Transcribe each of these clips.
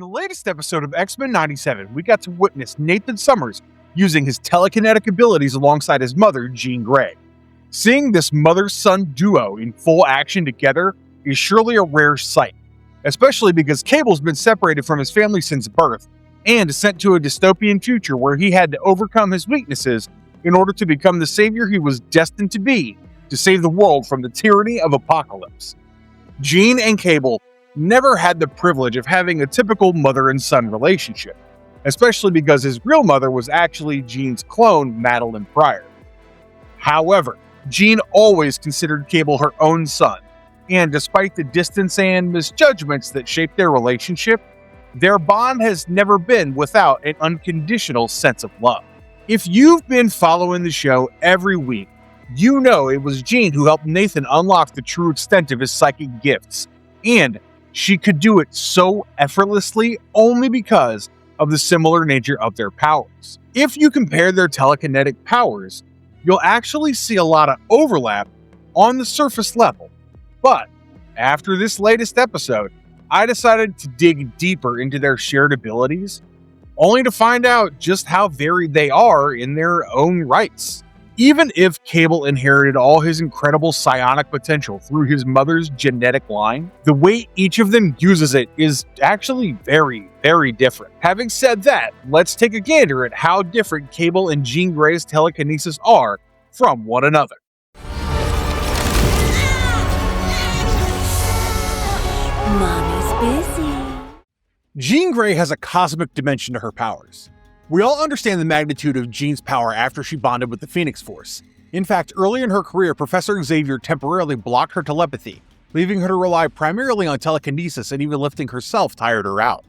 latest episode of X-Men 97, we got to witness Nathan Summers using his telekinetic abilities alongside his mother, Jean Grey. Seeing this mother-son duo in full action together is surely a rare sight, especially because Cable's been separated from his family since birth and sent to a dystopian future where he had to overcome his weaknesses in order to become the savior he was destined to be to save the world from the tyranny of apocalypse. Jean and Cable never had the privilege of having a typical mother and son relationship, especially because his real mother was actually Jean's clone, Madelyne Pryor. However, Jean always considered Cable her own son, and despite the distance and misjudgments that shaped their relationship, their bond has never been without an unconditional sense of love. If you've been following the show every week, you know it was Jean who helped Nathan unlock the true extent of his psychic gifts, and she could do it so effortlessly only because of the similar nature of their powers. If you compare their telekinetic powers, you'll actually see a lot of overlap on the surface level. But after this latest episode, I decided to dig deeper into their shared abilities, only to find out just how varied they are in their own rights. Even if Cable inherited all his incredible psionic potential through his mother's genetic line, the way each of them uses it is actually very, very different. Having said that, let's take a gander at how different Cable and Jean Grey's telekinesis are from one another. Mommy's busy. Jean Grey has a cosmic dimension to her powers. We all understand the magnitude of Jean's power after she bonded with the Phoenix Force. In fact, early in her career, Professor Xavier temporarily blocked her telepathy, leaving her to rely primarily on telekinesis, and even lifting herself tired her out.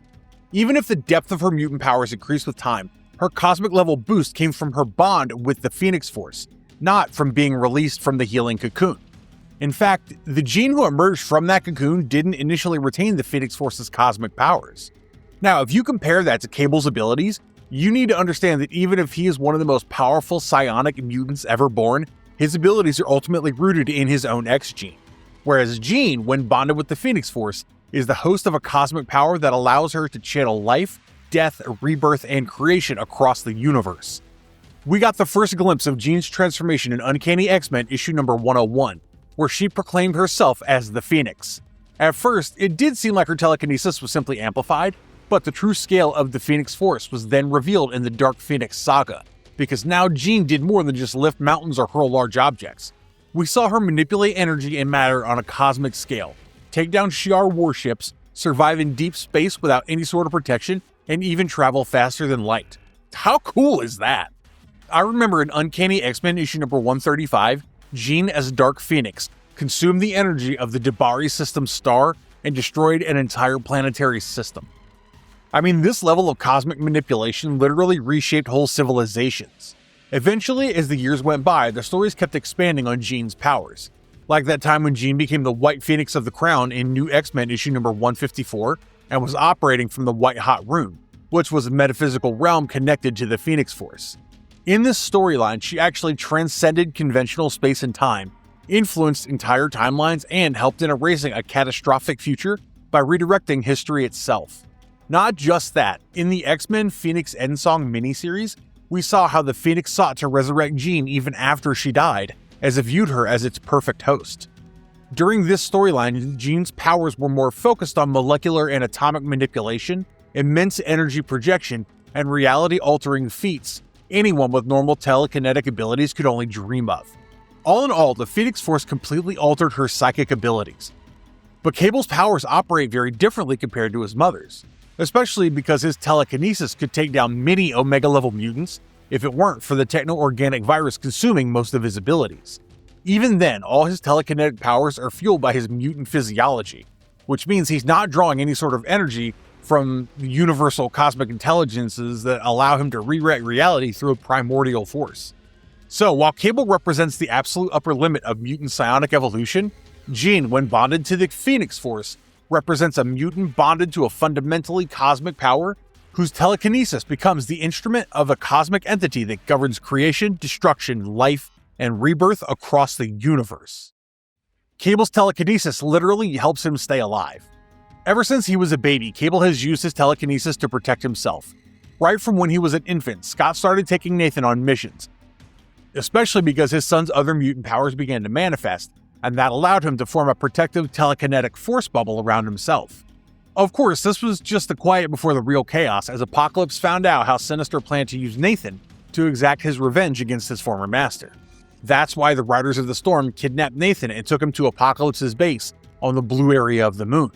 Even if the depth of her mutant powers increased with time, her cosmic level boost came from her bond with the Phoenix Force, not from being released from the healing cocoon. In fact, the Jean who emerged from that cocoon didn't initially retain the Phoenix Force's cosmic powers. Now, if you compare that to Cable's abilities, you need to understand that even if he is one of the most powerful psionic mutants ever born, his abilities are ultimately rooted in his own X gene. Whereas Jean, when bonded with the Phoenix Force, is the host of a cosmic power that allows her to channel life, death, rebirth, and creation across the universe. We got the first glimpse of Jean's transformation in Uncanny X-Men issue number 101, where she proclaimed herself as the Phoenix. At first, it did seem like her telekinesis was simply amplified, but the true scale of the Phoenix Force was then revealed in the Dark Phoenix saga, because now Jean did more than just lift mountains or hurl large objects. We saw her manipulate energy and matter on a cosmic scale, take down Shi'ar warships, survive in deep space without any sort of protection, and even travel faster than light. How cool is that? I remember in Uncanny X-Men issue number 135, Jean as Dark Phoenix consumed the energy of the Debari system star and destroyed an entire planetary system. I mean, this level of cosmic manipulation literally reshaped whole civilizations. Eventually, as the years went by, the stories kept expanding on Jean's powers. Like that time when Jean became the White Phoenix of the Crown in New X-Men issue number 154 and was operating from the White Hot Rune, which was a metaphysical realm connected to the Phoenix Force. In this storyline, she actually transcended conventional space and time, influenced entire timelines, and helped in erasing a catastrophic future by redirecting history itself. Not just that, in the X-Men Phoenix Endsong miniseries, we saw how the Phoenix sought to resurrect Jean even after she died, as it viewed her as its perfect host. During this storyline, Jean's powers were more focused on molecular and atomic manipulation, immense energy projection, and reality-altering feats anyone with normal telekinetic abilities could only dream of. All in all, the Phoenix Force completely altered her psychic abilities. But Cable's powers operate very differently compared to his mother's, especially because his telekinesis could take down many Omega-level mutants if it weren't for the techno-organic virus consuming most of his abilities. Even then, all his telekinetic powers are fueled by his mutant physiology, which means he's not drawing any sort of energy from the universal cosmic intelligences that allow him to rewrite reality through a primordial force. So, while Cable represents the absolute upper limit of mutant psionic evolution, Jean, when bonded to the Phoenix Force, represents a mutant bonded to a fundamentally cosmic power whose telekinesis becomes the instrument of a cosmic entity that governs creation, destruction, life, and rebirth across the universe. Cable's telekinesis literally helps him stay alive. Ever since he was a baby, Cable has used his telekinesis to protect himself. Right from when he was an infant, Scott started taking Nathan on missions, especially because his son's other mutant powers began to manifest, and that allowed him to form a protective telekinetic force bubble around himself. Of course, this was just the quiet before the real chaos, as Apocalypse found out how Sinister planned to use Nathan to exact his revenge against his former master. That's why the Riders of the Storm kidnapped Nathan and took him to Apocalypse's base on the blue area of the moon.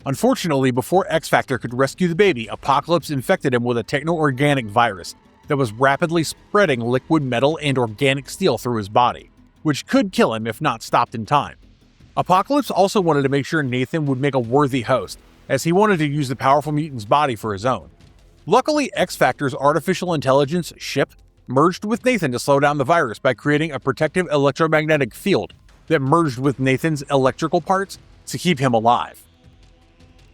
Unfortunately, before X-Factor could rescue the baby, Apocalypse infected him with a techno-organic virus that was rapidly spreading liquid metal and organic steel through his body, which could kill him if not stopped in time. Apocalypse also wanted to make sure Nathan would make a worthy host, as he wanted to use the powerful mutant's body for his own. Luckily, X-Factor's artificial intelligence ship merged with Nathan to slow down the virus by creating a protective electromagnetic field that merged with Nathan's electrical parts to keep him alive.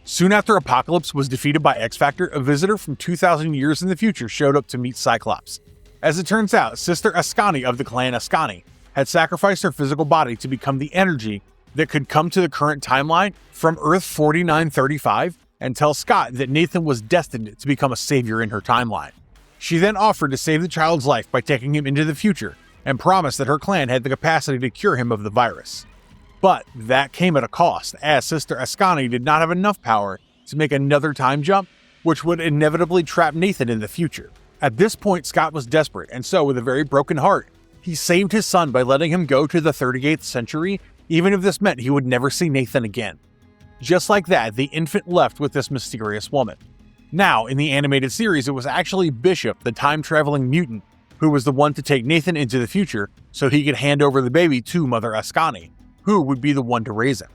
Soon after Apocalypse was defeated by X-Factor, a visitor from 2,000 years in the future showed up to meet Cyclops. As it turns out, Sister Ascani of the clan Ascani had sacrificed her physical body to become the energy that could come to the current timeline from Earth 4935 and tell Scott that Nathan was destined to become a savior in her timeline. She then offered to save the child's life by taking him into the future and promised that her clan had the capacity to cure him of the virus. But that came at a cost, as Sister Ascani did not have enough power to make another time jump, which would inevitably trap Nathan in the future. At this point, Scott was desperate, and so with a very broken heart, he saved his son by letting him go to the 38th century, even if this meant he would never see Nathan again. Just like that, the infant left with this mysterious woman. Now, in the animated series, it was actually Bishop, the time-traveling mutant, who was the one to take Nathan into the future so he could hand over the baby to Mother Ascani, who would be the one to raise him.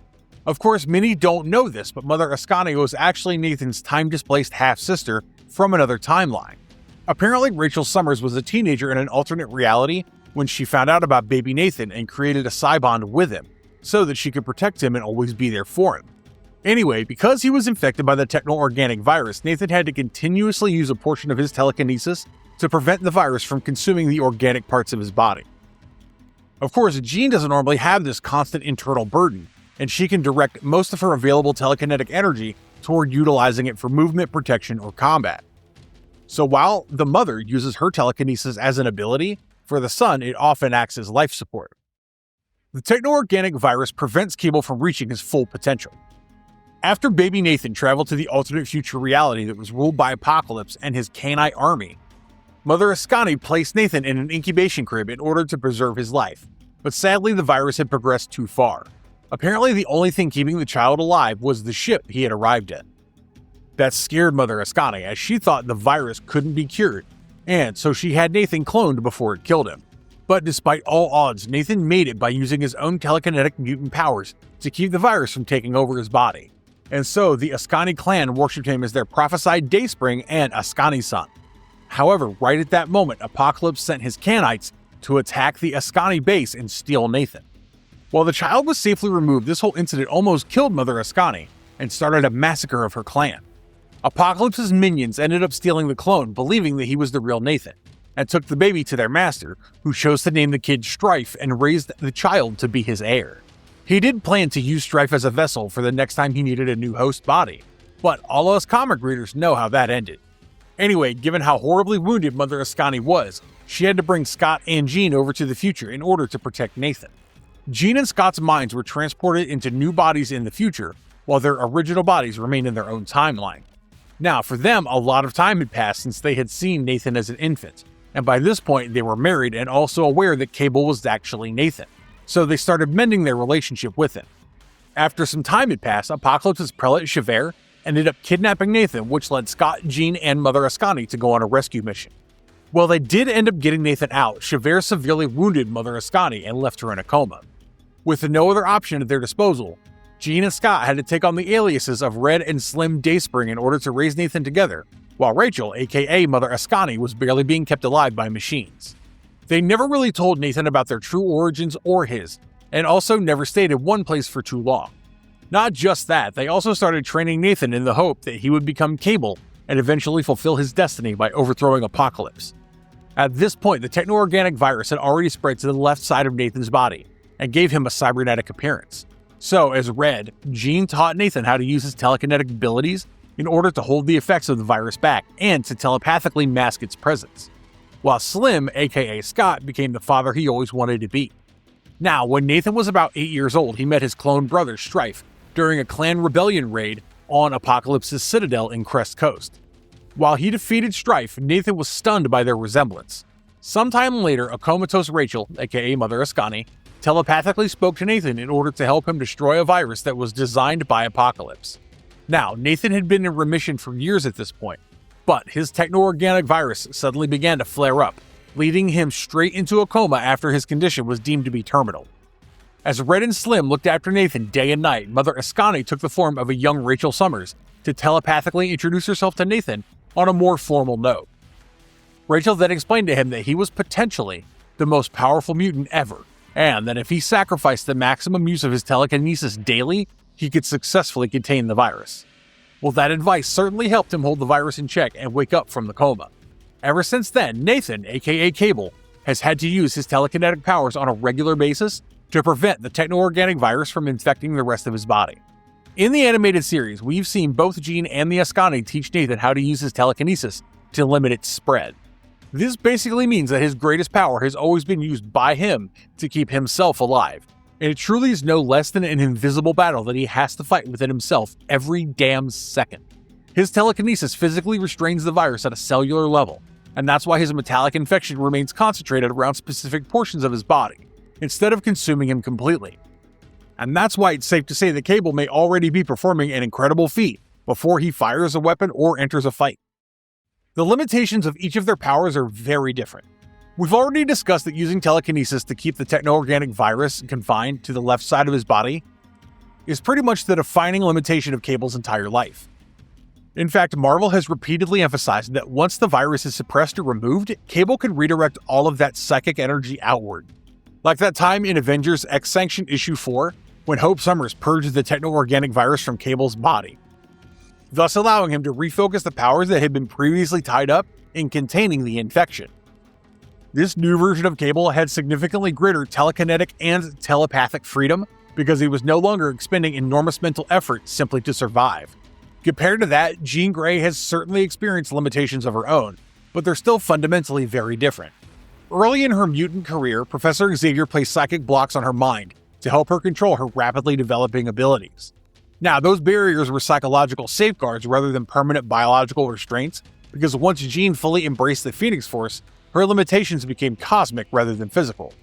Of course, many don't know this, but Mother Ascani was actually Nathan's time-displaced half-sister from another timeline. Apparently, Rachel Summers was a teenager in an alternate reality when she found out about baby Nathan and created a Cybond with him, so that she could protect him and always be there for him. Anyway, because he was infected by the techno-organic virus, Nathan had to continuously use a portion of his telekinesis to prevent the virus from consuming the organic parts of his body. Of course, Jean doesn't normally have this constant internal burden, and she can direct most of her available telekinetic energy toward utilizing it for movement, protection, or combat. So while the mother uses her telekinesis as an ability, for the son it often acts as life support. The techno-organic virus prevents Cable from reaching his full potential. After baby Nathan traveled to the alternate future reality that was ruled by Apocalypse and his canine army, Mother Ascani placed Nathan in an incubation crib in order to preserve his life, but sadly the virus had progressed too far. Apparently the only thing keeping the child alive was the ship he had arrived in. That scared Mother Ascani, as she thought the virus couldn't be cured, and so she had Nathan cloned before it killed him. But despite all odds, Nathan made it by using his own telekinetic mutant powers to keep the virus from taking over his body. And so the Ascani clan worshipped him as their prophesied Dayspring and Ascani son. However, right at that moment, Apocalypse sent his Canites to attack the Ascani base and steal Nathan. While the child was safely removed, this whole incident almost killed Mother Ascani and started a massacre of her clan. Apocalypse's minions ended up stealing the clone, believing that he was the real Nathan, and took the baby to their master, who chose to name the kid Strife and raised the child to be his heir. He did plan to use Strife as a vessel for the next time he needed a new host body, but all us comic readers know how that ended. Anyway, given how horribly wounded Mother Ascani was, she had to bring Scott and Jean over to the future in order to protect Nathan. Jean and Scott's minds were transported into new bodies in the future, while their original bodies remained in their own timeline. Now, for them, a lot of time had passed since they had seen Nathan as an infant, and by this point they were married and also aware that Cable was actually Nathan, so they started mending their relationship with him. After some time had passed, Apocalypse's prelate Saviour ended up kidnapping Nathan, which led Scott, Jean, and Mother Ascani to go on a rescue mission. While they did end up getting Nathan out, Saviour severely wounded Mother Ascani and left her in a coma. With no other option at their disposal, Jean and Scott had to take on the aliases of Red and Slim Dayspring in order to raise Nathan together, while Rachel, aka Mother Ascani, was barely being kept alive by machines. They never really told Nathan about their true origins or his, and also never stayed in one place for too long. Not just that, they also started training Nathan in the hope that he would become Cable and eventually fulfill his destiny by overthrowing Apocalypse. At this point, the techno-organic virus had already spread to the left side of Nathan's body and gave him a cybernetic appearance. So, as Red, Jean taught Nathan how to use his telekinetic abilities in order to hold the effects of the virus back and to telepathically mask its presence, while Slim, aka Scott, became the father he always wanted to be. Now, when Nathan was about 8 years old, he met his clone brother, Strife, during a clan rebellion raid on Apocalypse's citadel in Crest Coast. While he defeated Strife, Nathan was stunned by their resemblance. Sometime later, a comatose Rachel, aka Mother Ascani, telepathically spoke to Nathan in order to help him destroy a virus that was designed by Apocalypse. Now, Nathan had been in remission for years at this point, but his techno-organic virus suddenly began to flare up, leading him straight into a coma after his condition was deemed to be terminal. As Red and Slim looked after Nathan day and night, Mother Ascani took the form of a young Rachel Summers to telepathically introduce herself to Nathan on a more formal note. Rachel then explained to him that he was potentially the most powerful mutant ever, and that if he sacrificed the maximum use of his telekinesis daily, he could successfully contain the virus. Well, that advice certainly helped him hold the virus in check and wake up from the coma. Ever since then, Nathan, aka Cable, has had to use his telekinetic powers on a regular basis to prevent the techno-organic virus from infecting the rest of his body. In the animated series, we've seen both Jean and the Ascani teach Nathan how to use his telekinesis to limit its spread. This basically means that his greatest power has always been used by him to keep himself alive, and it truly is no less than an invisible battle that he has to fight within himself every damn second. His telekinesis physically restrains the virus at a cellular level, and that's why his metallic infection remains concentrated around specific portions of his body, instead of consuming him completely. And that's why it's safe to say that Cable may already be performing an incredible feat before he fires a weapon or enters a fight. The limitations of each of their powers are very different. We've already discussed that using telekinesis to keep the techno-organic virus confined to the left side of his body is pretty much the defining limitation of Cable's entire life. In fact, Marvel has repeatedly emphasized that once the virus is suppressed or removed, Cable can redirect all of that psychic energy outward. Like that time in Avengers X-Sanction Issue 4, when Hope Summers purged the techno-organic virus from Cable's body, thus allowing him to refocus the powers that had been previously tied up in containing the infection. This new version of Cable had significantly greater telekinetic and telepathic freedom because he was no longer expending enormous mental effort simply to survive. Compared to that, Jean Grey has certainly experienced limitations of her own, but they're still fundamentally very different. Early in her mutant career, Professor Xavier placed psychic blocks on her mind to help her control her rapidly developing abilities. Now, those barriers were psychological safeguards rather than permanent biological restraints, because once Jean fully embraced the Phoenix Force, her limitations became cosmic rather than physical.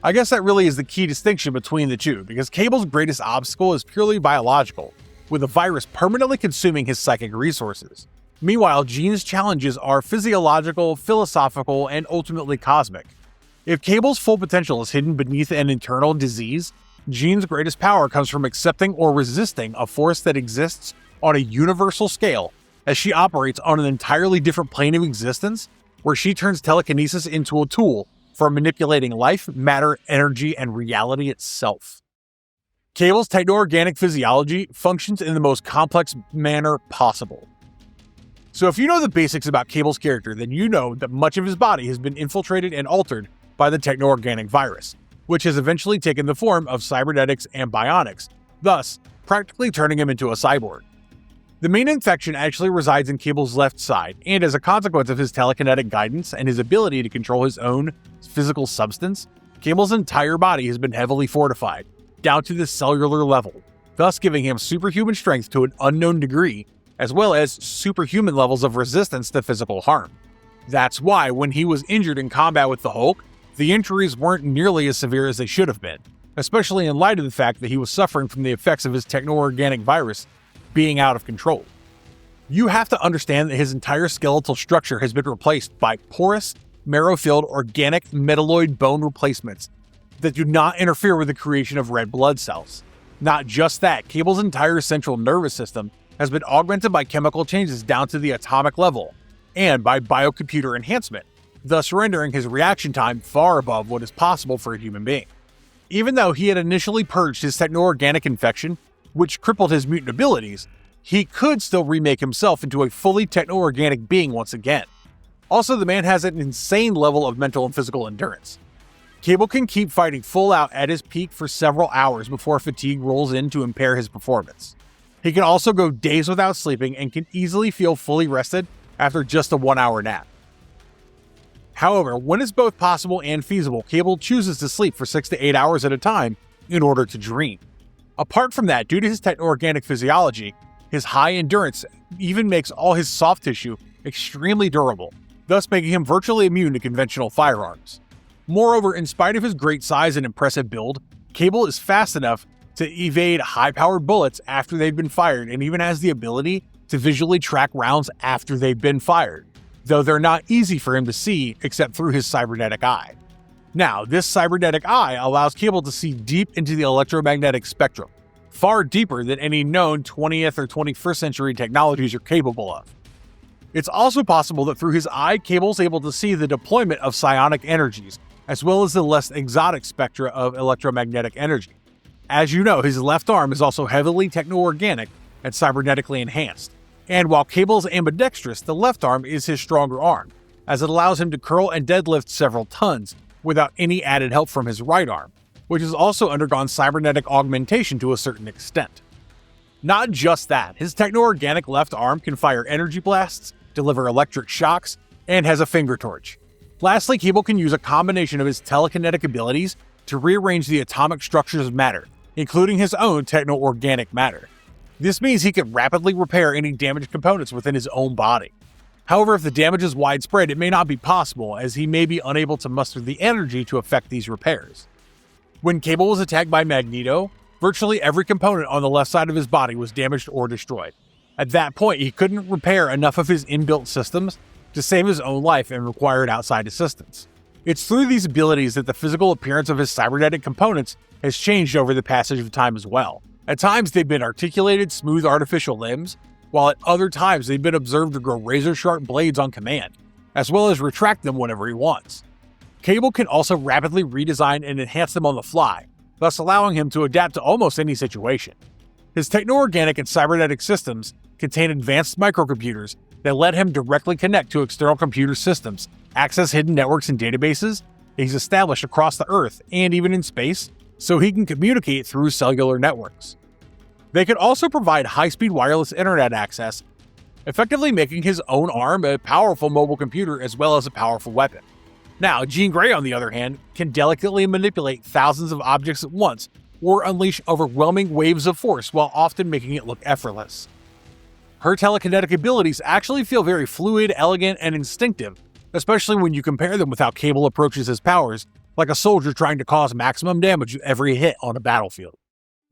I guess that really is the key distinction between the two, because Cable's greatest obstacle is purely biological, with a virus permanently consuming his psychic resources. Meanwhile, Jean's challenges are physiological, philosophical, and ultimately cosmic. If Cable's full potential is hidden beneath an internal disease, Jean's greatest power comes from accepting or resisting a force that exists on a universal scale, as she operates on an entirely different plane of existence, where she turns telekinesis into a tool for manipulating life, matter, energy, and reality itself. Cable's techno-organic physiology functions in the most complex manner possible. So if you know the basics about Cable's character, then you know that much of his body has been infiltrated and altered by the techno-organic virus, which has eventually taken the form of cybernetics and bionics, thus practically turning him into a cyborg. The main infection actually resides in Cable's left side, and as a consequence of his telekinetic guidance and his ability to control his own physical substance, Cable's entire body has been heavily fortified, down to the cellular level, thus giving him superhuman strength to an unknown degree, as well as superhuman levels of resistance to physical harm. That's why, when he was injured in combat with the Hulk, the injuries weren't nearly as severe as they should have been, especially in light of the fact that he was suffering from the effects of his techno-organic virus being out of control. You have to understand that his entire skeletal structure has been replaced by porous, marrow-filled organic metalloid bone replacements that do not interfere with the creation of red blood cells. Not just that, Cable's entire central nervous system has been augmented by chemical changes down to the atomic level, and by biocomputer enhancement, thus rendering his reaction time far above what is possible for a human being. Even though he had initially purged his techno-organic infection, which crippled his mutant abilities, he could still remake himself into a fully techno-organic being once again. Also, the man has an insane level of mental and physical endurance. Cable can keep fighting full out at his peak for several hours before fatigue rolls in to impair his performance. He can also go days without sleeping and can easily feel fully rested after just a 1-hour nap. However, when it's both possible and feasible, Cable chooses to sleep for 6 to 8 hours at a time in order to dream. Apart from that, due to his techno-organic physiology, his high endurance even makes all his soft tissue extremely durable, thus making him virtually immune to conventional firearms. Moreover, in spite of his great size and impressive build, Cable is fast enough to evade high-powered bullets after they've been fired and even has the ability to visually track rounds after they've been fired, though they're not easy for him to see except through his cybernetic eye. Now, this cybernetic eye allows Cable to see deep into the electromagnetic spectrum, far deeper than any known 20th or 21st century technologies are capable of. It's also possible that through his eye, Cable's able to see the deployment of psionic energies, as well as the less exotic spectra of electromagnetic energy. As you know, his left arm is also heavily techno-organic and cybernetically enhanced. And while Cable's ambidextrous, the left arm is his stronger arm, as it allows him to curl and deadlift several tons without any added help from his right arm, which has also undergone cybernetic augmentation to a certain extent. Not just that, his techno-organic left arm can fire energy blasts, deliver electric shocks, and has a finger torch. Lastly, Cable can use a combination of his telekinetic abilities to rearrange the atomic structures of matter, including his own techno-organic matter. This means he can rapidly repair any damaged components within his own body. However, if the damage is widespread, it may not be possible, as he may be unable to muster the energy to effect these repairs. When Cable was attacked by Magneto, virtually every component on the left side of his body was damaged or destroyed. At that point, he couldn't repair enough of his inbuilt systems to save his own life and required outside assistance. It's through these abilities that the physical appearance of his cybernetic components has changed over the passage of time as well. At times, they've been articulated, smooth artificial limbs, while at other times they've been observed to grow razor-sharp blades on command, as well as retract them whenever he wants. Cable can also rapidly redesign and enhance them on the fly, thus allowing him to adapt to almost any situation. His techno-organic and cybernetic systems contain advanced microcomputers that let him directly connect to external computer systems, access hidden networks and databases he's established across the Earth and even in space, so he can communicate through cellular networks. They can also provide high-speed wireless internet access, effectively making his own arm a powerful mobile computer as well as a powerful weapon. Now, Jean Grey, on the other hand, can delicately manipulate thousands of objects at once or unleash overwhelming waves of force while often making it look effortless. Her telekinetic abilities actually feel very fluid, elegant, and instinctive, especially when you compare them with how Cable approaches his powers, like a soldier trying to cause maximum damage with every hit on a battlefield.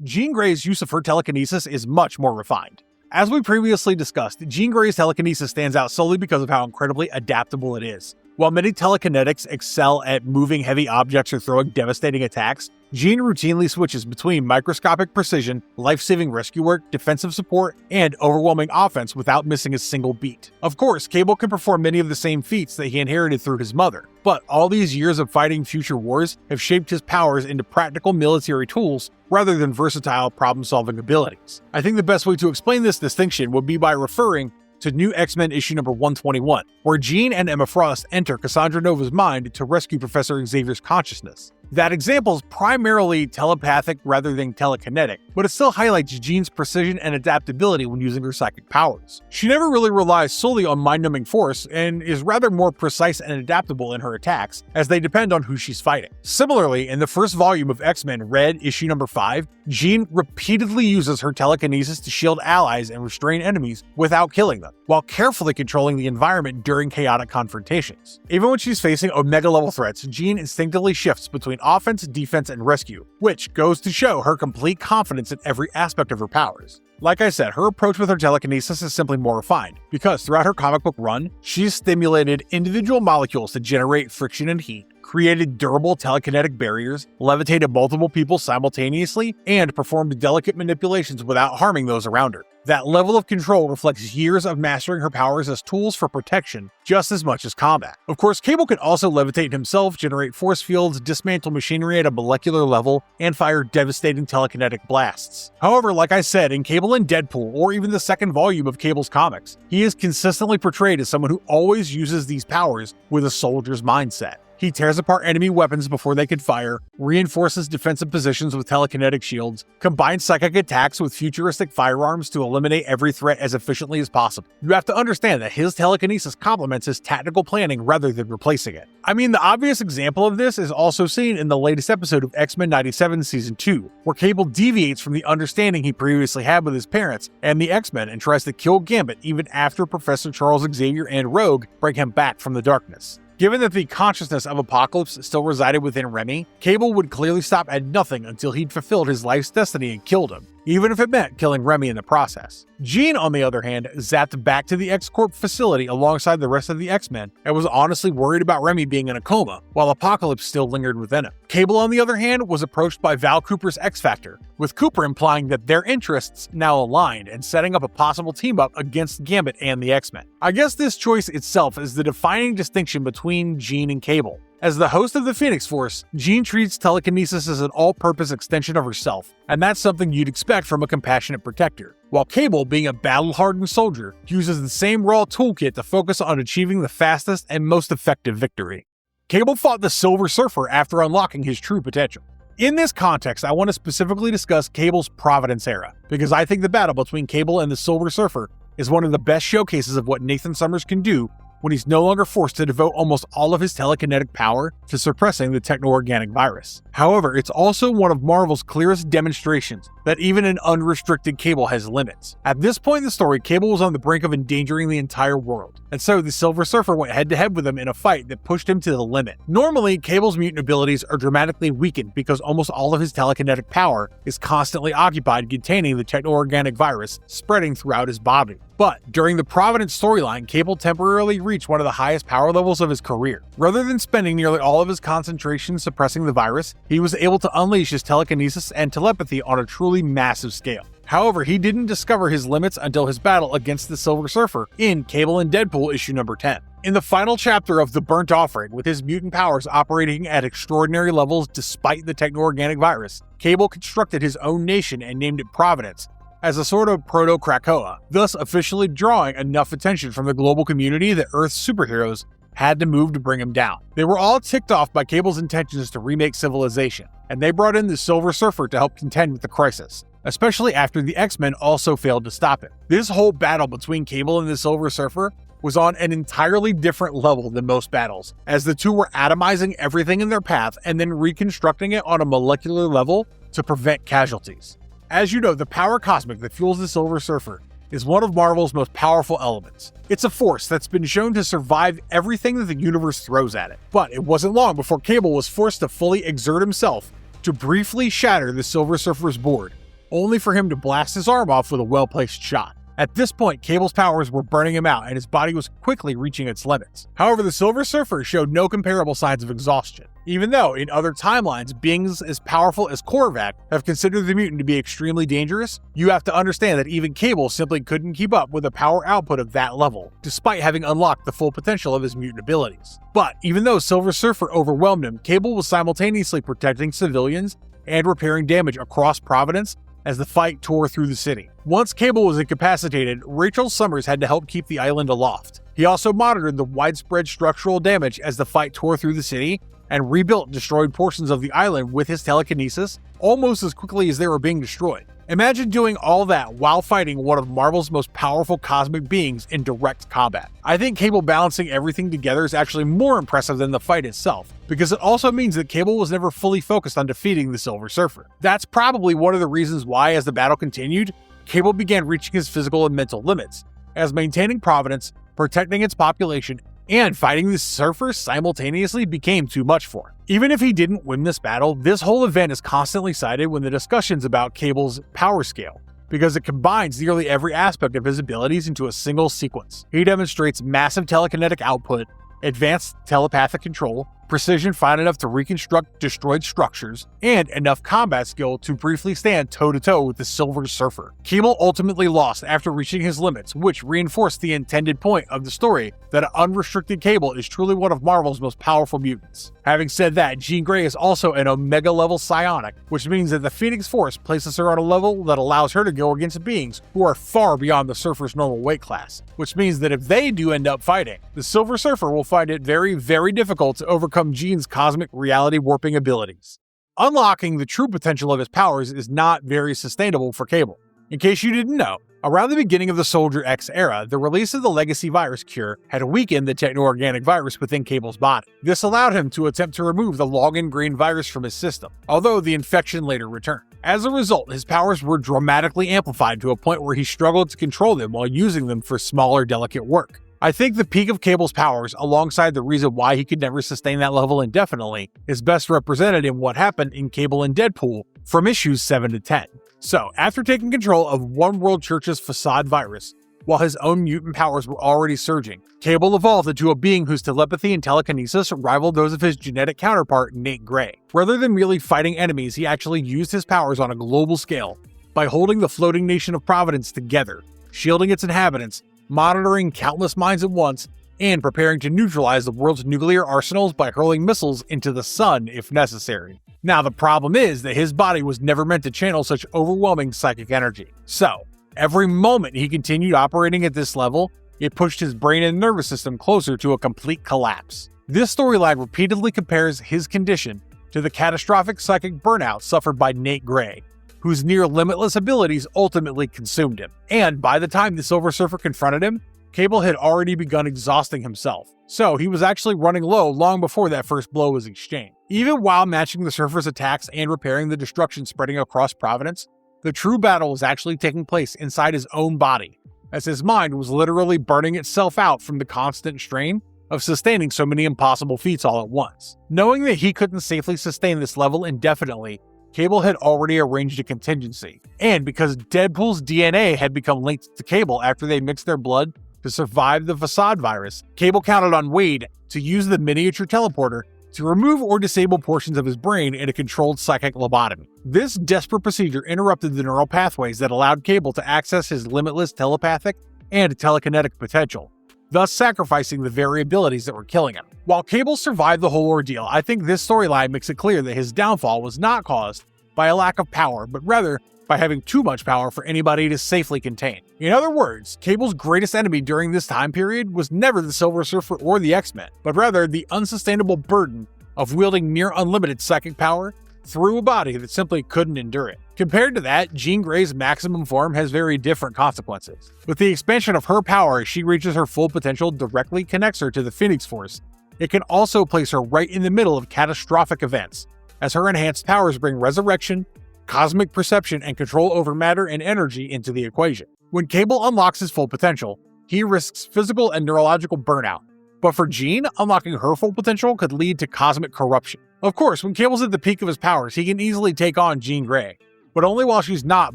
Jean Grey's use of her telekinesis is much more refined. As we previously discussed, Jean Grey's telekinesis stands out solely because of how incredibly adaptable it is. While many telekinetics excel at moving heavy objects or throwing devastating attacks, Jean routinely switches between microscopic precision, life-saving rescue work, defensive support, and overwhelming offense without missing a single beat. Of course, Cable can perform many of the same feats that he inherited through his mother, but all these years of fighting future wars have shaped his powers into practical military tools rather than versatile problem-solving abilities. I think the best way to explain this distinction would be by referring to New X-Men issue number 121, where Jean and Emma Frost enter Cassandra Nova's mind to rescue Professor Xavier's consciousness. That example is primarily telepathic rather than telekinetic, but it still highlights Jean's precision and adaptability when using her psychic powers. She never really relies solely on mind-numbing force and is rather more precise and adaptable in her attacks, as they depend on who she's fighting. Similarly, in the first volume of X-Men Red, issue number 5, Jean repeatedly uses her telekinesis to shield allies and restrain enemies without killing them, while carefully controlling the environment during chaotic confrontations. Even when she's facing Omega-level threats, Jean instinctively shifts between offense, defense, and rescue, which goes to show her complete confidence in every aspect of her powers. Like I said, her approach with her telekinesis is simply more refined, because throughout her comic book run, she's stimulated individual molecules to generate friction and heat, created durable telekinetic barriers, levitated multiple people simultaneously, and performed delicate manipulations without harming those around her. That level of control reflects years of mastering her powers as tools for protection just as much as combat. Of course, Cable can also levitate himself, generate force fields, dismantle machinery at a molecular level, and fire devastating telekinetic blasts. However, like I said, in Cable and Deadpool, or even the second volume of Cable's comics, he is consistently portrayed as someone who always uses these powers with a soldier's mindset. He tears apart enemy weapons before they can fire, reinforces defensive positions with telekinetic shields, combines psychic attacks with futuristic firearms to eliminate every threat as efficiently as possible. You have to understand that his telekinesis complements his tactical planning rather than replacing it. I mean, the obvious example of this is also seen in the latest episode of X-Men 97 Season 2, where Cable deviates from the understanding he previously had with his parents and the X-Men and tries to kill Gambit even after Professor Charles Xavier and Rogue bring him back from the darkness. Given that the consciousness of Apocalypse still resided within Remy, Cable would clearly stop at nothing until he'd fulfilled his life's destiny and killed him, even if it meant killing Remy in the process. Jean, on the other hand, zapped back to the X-Corp facility alongside the rest of the X-Men and was honestly worried about Remy being in a coma, while Apocalypse still lingered within him. Cable, on the other hand, was approached by Val Cooper's X-Factor, with Cooper implying that their interests now aligned and setting up a possible team-up against Gambit and the X-Men. I guess this choice itself is the defining distinction between Jean and Cable. As the host of the Phoenix Force, Jean treats telekinesis as an all-purpose extension of herself, and that's something you'd expect from a compassionate protector. While Cable, being a battle-hardened soldier, uses the same raw toolkit to focus on achieving the fastest and most effective victory. Cable fought the Silver Surfer after unlocking his true potential. In this context, I want to specifically discuss Cable's Providence era, because I think the battle between Cable and the Silver Surfer is one of the best showcases of what Nathan Summers can do when he's no longer forced to devote almost all of his telekinetic power to suppressing the techno-organic virus. However, it's also one of Marvel's clearest demonstrations that even an unrestricted Cable has limits. At this point in the story, Cable was on the brink of endangering the entire world, and so the Silver Surfer went head-to-head with him in a fight that pushed him to the limit. Normally, Cable's mutant abilities are dramatically weakened because almost all of his telekinetic power is constantly occupied containing the techno-organic virus spreading throughout his body. But during the Providence storyline, Cable temporarily reached one of the highest power levels of his career. Rather than spending nearly all of his concentration suppressing the virus, he was able to unleash his telekinesis and telepathy on a truly massive scale. However, he didn't discover his limits until his battle against the Silver Surfer in Cable and Deadpool issue number 10. In the final chapter of The Burnt Offering, with his mutant powers operating at extraordinary levels despite the techno-organic virus, Cable constructed his own nation and named it Providence, as a sort of proto-Krakoa, thus officially drawing enough attention from the global community that Earth's superheroes had to move to bring him down. They were all ticked off by Cable's intentions to remake civilization, and they brought in the Silver Surfer to help contend with the crisis, especially after the X-Men also failed to stop it. This whole battle between Cable and the Silver Surfer was on an entirely different level than most battles, as the two were atomizing everything in their path and then reconstructing it on a molecular level to prevent casualties. As you know, the power cosmic that fuels the Silver Surfer is one of Marvel's most powerful elements. It's a force that's been shown to survive everything that the universe throws at it. But it wasn't long before Cable was forced to fully exert himself to briefly shatter the Silver Surfer's board, only for him to blast his arm off with a well-placed shot. At this point, Cable's powers were burning him out and his body was quickly reaching its limits. However, the Silver Surfer showed no comparable signs of exhaustion, even though in other timelines, beings as powerful as Korvac have considered the mutant to be extremely dangerous. You have to understand that even Cable simply couldn't keep up with a power output of that level, despite having unlocked the full potential of his mutant abilities. But even though Silver Surfer overwhelmed him, Cable was simultaneously protecting civilians and repairing damage across Providence as the fight tore through the city. Once Cable was incapacitated, Rachel Summers had to help keep the island aloft. He also monitored the widespread structural damage as the fight tore through the city and rebuilt destroyed portions of the island with his telekinesis almost as quickly as they were being destroyed. Imagine doing all that while fighting one of Marvel's most powerful cosmic beings in direct combat. I think Cable balancing everything together is actually more impressive than the fight itself, because it also means that Cable was never fully focused on defeating the Silver Surfer. That's probably one of the reasons why, as the battle continued, Cable began reaching his physical and mental limits, as maintaining Providence, protecting its population, and fighting the Surfer simultaneously became too much for him. Even if he didn't win this battle, this whole event is constantly cited when the discussions about Cable's power scale, because it combines nearly every aspect of his abilities into a single sequence. He demonstrates massive telekinetic output, advanced telepathic control, precision fine enough to reconstruct destroyed structures, and enough combat skill to briefly stand toe-to-toe with the Silver Surfer. Cable ultimately lost after reaching his limits, which reinforced the intended point of the story that an unrestricted Cable is truly one of Marvel's most powerful mutants. Having said that, Jean Grey is also an Omega-level psionic, which means that the Phoenix Force places her on a level that allows her to go against beings who are far beyond the Surfer's normal weight class, which means that if they do end up fighting, the Silver Surfer will find it very, very difficult to overcome overcome Jean's cosmic reality warping abilities. Unlocking the true potential of his powers is not very sustainable for Cable. In case you didn't know, around the beginning of the Soldier X era, the release of the Legacy virus cure had weakened the techno-organic virus within Cable's body. This allowed him to attempt to remove the long-ingrained virus from his system, although the infection later returned. As a result, his powers were dramatically amplified to a point where he struggled to control them while using them for smaller, delicate work. I think the peak of Cable's powers, alongside the reason why he could never sustain that level indefinitely, is best represented in what happened in Cable and Deadpool from issues 7 to 10. So, after taking control of One World Church's facade virus, while his own mutant powers were already surging, Cable evolved into a being whose telepathy and telekinesis rivaled those of his genetic counterpart, Nate Gray. Rather than merely fighting enemies, he actually used his powers on a global scale by holding the floating nation of Providence together, shielding its inhabitants, monitoring countless minds at once, and preparing to neutralize the world's nuclear arsenals by hurling missiles into the sun if necessary. Now, the problem is that his body was never meant to channel such overwhelming psychic energy. So, every moment he continued operating at this level, it pushed his brain and nervous system closer to a complete collapse. This storyline repeatedly compares his condition to the catastrophic psychic burnout suffered by Nate Gray, whose near-limitless abilities ultimately consumed him. And by the time the Silver Surfer confronted him, Cable had already begun exhausting himself, so he was actually running low long before that first blow was exchanged. Even while matching the Surfer's attacks and repairing the destruction spreading across Providence, the true battle was actually taking place inside his own body, as his mind was literally burning itself out from the constant strain of sustaining so many impossible feats all at once. Knowing that he couldn't safely sustain this level indefinitely, Cable had already arranged a contingency, and because Deadpool's DNA had become linked to Cable after they mixed their blood to survive the facade virus, Cable counted on Wade to use the miniature teleporter to remove or disable portions of his brain in a controlled psychic lobotomy. This desperate procedure interrupted the neural pathways that allowed Cable to access his limitless telepathic and telekinetic potential, thus sacrificing the very abilities that were killing him. While Cable survived the whole ordeal, I think this storyline makes it clear that his downfall was not caused by a lack of power, but rather by having too much power for anybody to safely contain. In other words, Cable's greatest enemy during this time period was never the Silver Surfer or the X-Men, but rather the unsustainable burden of wielding near unlimited psychic power through a body that simply couldn't endure it. Compared to that, Jean Grey's maximum form has very different consequences. With the expansion of her power as she reaches her full potential directly connects her to the Phoenix Force, it can also place her right in the middle of catastrophic events, as her enhanced powers bring resurrection, cosmic perception, and control over matter and energy into the equation. When Cable unlocks his full potential, he risks physical and neurological burnout. But for Jean, unlocking her full potential could lead to cosmic corruption. Of course, when Cable's at the peak of his powers, he can easily take on Jean Grey, but only while she's not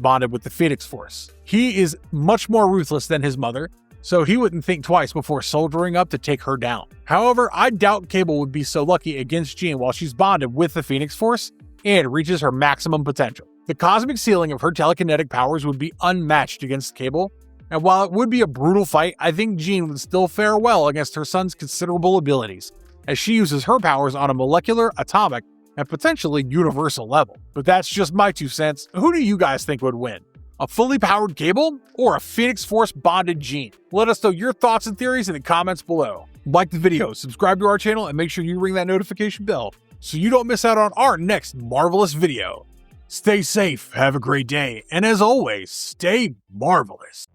bonded with the Phoenix Force. He is much more ruthless than his mother, so he wouldn't think twice before soldiering up to take her down. However, I doubt Cable would be so lucky against Jean while she's bonded with the Phoenix Force and reaches her maximum potential. The cosmic ceiling of her telekinetic powers would be unmatched against Cable, and while it would be a brutal fight, I think Jean would still fare well against her son's considerable abilities, as she uses her powers on a molecular, atomic, and potentially universal level. But that's just my 2 cents. Who do you guys think would win? A fully powered Cable or a Phoenix Force bonded Jean? Let us know your thoughts and theories in the comments below. Like the video, subscribe to our channel, and make sure you ring that notification bell so you don't miss out on our next marvelous video. Stay safe, have a great day, and as always, stay marvelous.